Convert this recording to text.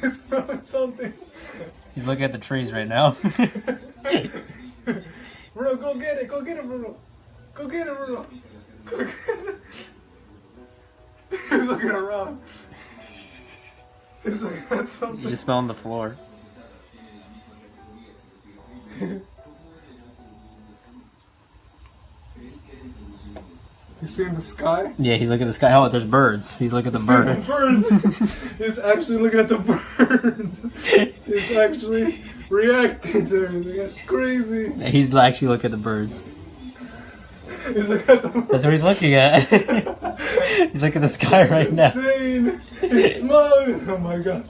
He's smelling something. He's looking at the trees right now. Bruno, go get it. Go get it, Bruno. Go get it, Bruno. Go get it. He's looking around. He's looking at something. You smell on the floor. You seeing the sky? Yeah, he's looking at the sky. Oh, there's birds. He's looking at the birds. He's actually looking at the birds. He's actually reacting to everything. That's crazy. He's actually looking at the birds. He's looking at the birds. That's what he's looking at. He's looking at the sky right now. Insane. He's smiling. Oh my god.